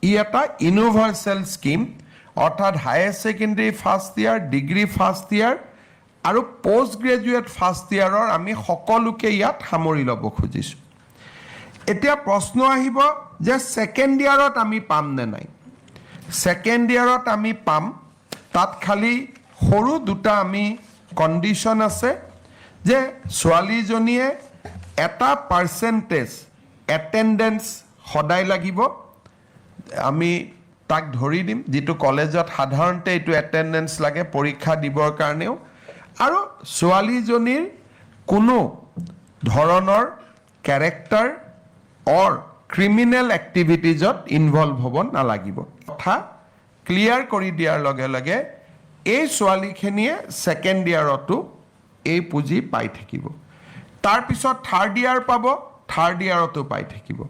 ই এটা universal scheme, অৰ্থাৎ higher secondary first year, degree first year আৰু পোষ্ট গ্ৰেজুৱেট ফাৰ্ষ্ট ইয়াৰৰ আমি সকলোকে ইয়াত সামৰি ল'ব খুজিছোঁ। এতিয়া প্ৰশ্ন আহিব যে ছেকেণ্ড ইয়াৰত আমি পাম নে নাই। ছেকেণ্ড ইয়াৰত আমি পাম, তাত খালি সৰু দুটা আমি কণ্ডিশ্যন আছে যে ছোৱালীজনীয়ে এটা পাৰ্চেণ্টেজ এটেণ্ডেঞ্চ সদায় লাগিব, আমি তাক ধৰি দিম, যিটো কলেজত সাধাৰণতে এইটো এটেণ্ডেঞ্চ লাগে পৰীক্ষা দিবৰ কাৰণেও, আৰু ছোৱালীজনীৰ কোনো ধৰণৰ কেৰেক্টাৰ অৰ ক্ৰিমিনেল এক্টিভিটিজত ইনভলভ হ'ব নালাগিব। কথা ক্লিয়াৰ কৰি দিয়াৰ লগে লগে এই ছোৱালীখিনিয়ে ছেকেণ্ড ইয়াৰতো এই পুঁজি পাই থাকিব। তাৰপিছত থাৰ্ড ইয়াৰ পাব, থাৰ্ড ইয়াৰতো পাই থাকিব।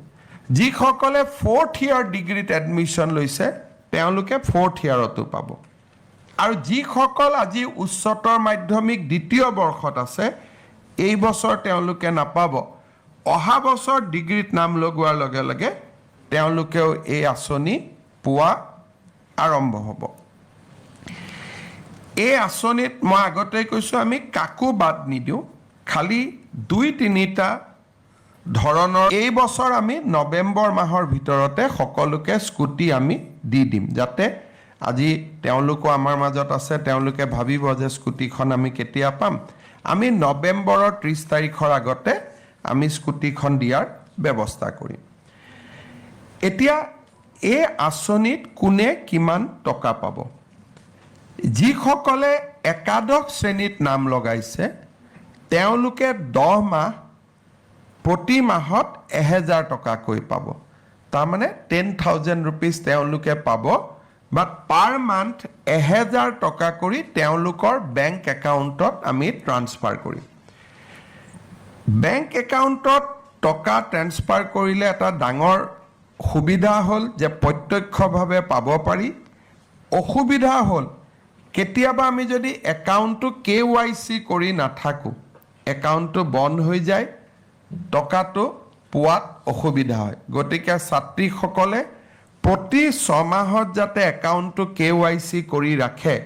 যিসকলে ফ'ৰ্থ ইয়াৰ ডিগ্ৰীত এডমিশ্যন লৈছে তেওঁলোকে ফ'ৰ্থ ইয়াৰতো পাব। আৰু যিসকল আজি উচ্চতৰ মাধ্যমিক দ্বিতীয় বৰ্ষত আছে এই বছৰ তেওঁলোকে নাপাব, অহা বছৰ ডিগ্ৰীত নাম লগোৱাৰ লগে লগে তেওঁলোকেও এই আঁচনি পোৱা আৰম্ভ হ'ব। এই আঁচনিত মই আগতেই কৈছোঁ আমি কাকো বাদ নিদিওঁ, খালি 2-3টা ধৰণৰ এই বছৰ আমি নৱেম্বৰ মাহৰ ভিতৰতে সকলোকে স্কুটি আমি দি দিম, যাতে আজি তেওঁলোকো আমাৰ মাজত আছে, তেওঁলোকে ভাবিব যে স্কুটিখন আমি কেতিয়া পাম। আমি নৱেম্বৰৰ 30 তাৰিখৰ আগতে আমি স্কুটিখন দিয়াৰ ব্যৱস্থা কৰিম। এতিয়া এই আঁচনিত কোনে কিমান টকা পাব। যিসকলে একাদশ শ্ৰেণীত নাম লগাইছে তেওঁলোকে 10 মাহ প্ৰতি মাহত 1000 টকাকৈ পাব, তাৰমানে 10,000 rupees তেওঁলোকে পাব, বাট পাৰ মান্থ 1000 টকা কৰি তেওঁলোকৰ বেংক একাউণ্টত আমি ট্ৰান্সফাৰ কৰিম। বেংক একাউণ্টত টকা ট্ৰান্সফাৰ কৰিলে এটা ডাঙৰ সুবিধা হ'ল যে প্ৰত্যক্ষভাৱে পাব পাৰি। অসুবিধা হ'ল কেতিয়াবা আমি যদি একাউণ্টটো KYC কৰি নাথাকোঁ, একাউণ্টটো বন্ধ হৈ যায়, টকাটো পোৱাত অসুবিধা হয়। গতিকে ছাত্ৰীসকলে প্ৰতি 6 মাহত যাতে একাউণ্টটো KYC কৰি ৰাখে,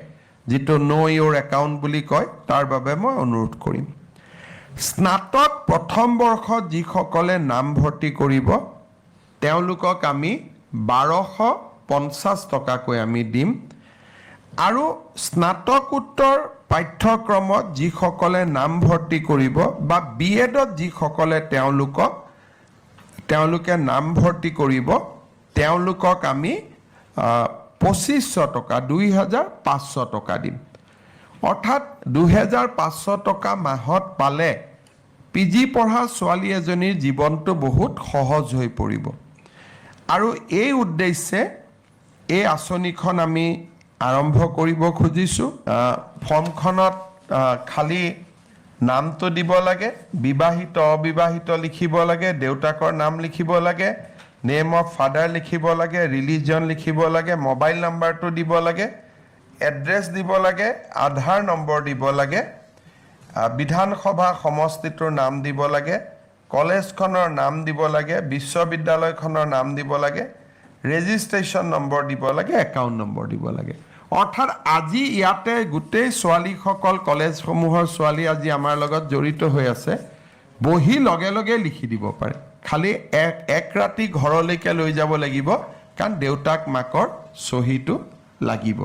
যিটো নো ইউৰ একাউণ্ট বুলি কয়, তাৰ বাবে মই অনুৰোধ কৰিম। স্নাতক প্ৰথম বৰ্ষত যিসকলে নামভৰ্তি কৰিব তেওঁলোকক আমি 1250 টকাকৈ আমি দিম, আৰু স্নাতকোত্তৰ পাঠ্যক্ৰমত যিসকলে নামভৰ্তি কৰিব বা BEdত যিসকলে তেওঁলোকে নামভৰ্তি কৰিব তেওঁলোকক আমি 2500 টকা 2500 টকা দিম। অৰ্থাৎ 2500 টকা মাহত পালে PG পঢ়া ছোৱালী এজনীৰ জীৱনটো বহুত সহজ হৈ পৰিব। আৰু এই উদ্দেশ্যে এই আঁচনিখন আমি আৰম্ভ কৰিব খুজিছোঁ। ফৰ্মখনত খালি নামটো দিব লাগে, বিবাহিত অবিবাহিত লিখিব লাগে, দেউতাকৰ নাম লিখিব লাগে, নেম অফ ফাদাৰ লিখিব লাগে, ৰিলিজন লিখিব লাগে, মোবাইল নাম্বাৰটো দিব লাগে, এড্ৰেছ দিব লাগে, আধাৰ নম্বৰ দিব লাগে, বিধানসভা সমষ্টিটোৰ নাম দিব লাগে, কলেজখনৰ নাম দিব লাগে, বিশ্ববিদ্যালয়খনৰ নাম দিব লাগে, ৰেজিষ্ট্ৰেশ্যন নম্বৰ দিব লাগে, একাউণ্ট নম্বৰ দিব লাগে। অৰ্থাৎ আজি ইয়াতে গোটেই ছোৱালীসকল, কলেজসমূহৰ ছোৱালী আজি আমাৰ লগত জড়িত হৈ আছে, বহি লগে লগে লিখি দিব পাৰে। খালি এক ৰাতি ঘৰলৈকে লৈ যাব লাগিব, কাৰণ দেউতাক মাকৰ চহীটো লাগিব।